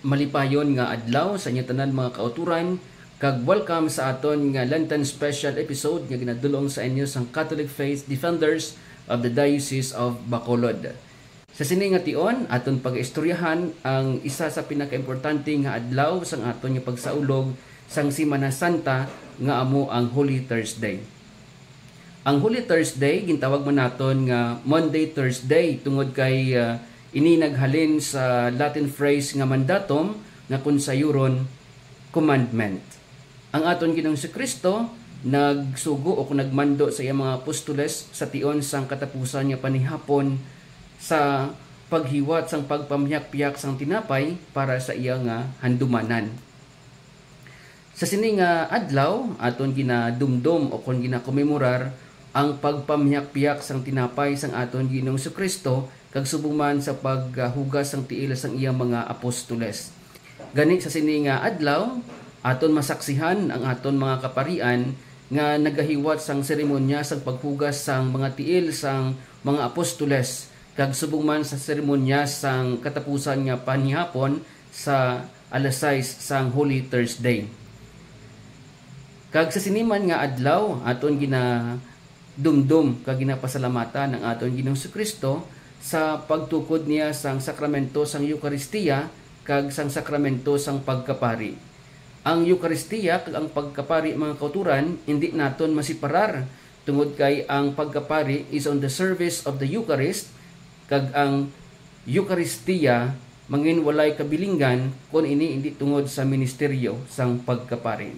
Malipayon nga adlaw sa inyo tanan mga kauturan, kag welcome sa aton nga Lenten special episode nga ginadulong sa inyo sang Catholic Faith Defenders of the Diocese of Bacolod. Sa sini nga tion, aton pag-istoryahan ang isa sa pinakaimportante nga adlaw sang aton nga pagsaulog sang Semana Santa nga amo ang Holy Thursday. Ang Holy Thursday gintawag man naton nga Monday Thursday tungod kay ini naghalin sa Latin phrase nga mandatum nga kun sayuron commandment. Ang aton Ginoong Kristo nagsugo o nagmando sa iyang mga apostoles sa tion sang katapusan nga panihapon sa paghiwat sang pagpamyak-piyak sang tinapay para sa iya nga handumanan. Sa sini nga adlaw aton ginadumdum o kon ginakomemorar ang pagpamyak-piyak sang tinapay sang aton Ginoong Kristo kag subuman sa paghugas sang tiil sang iyang mga apostoles. Gani sa sini nga adlaw aton masaksihan ang aton mga kaparian nga nagahiwat sang seremonya sang paghugas sang mga tiil sang mga apostoles kag subuman sa seremonya sang katapusan nga panihapon sa alas 6 sang Holy Thursday. Kag sa siniman nga adlaw aton ginadumdum kag ginapasalamatan ang aton Ginoong Kristo sa pagtukod niya sang sakramento sang Eucharistia kag sang sakramento sang pagkapari. Ang Eucharistia kag ang pagkapari mga kauturan hindi naton masiparar tungod kay ang pagkapari is on the service of the Eucharist kag ang Eucharistia mangin walay kabilinggan kon ini hindi tungod sa ministeryo sang pagkapari.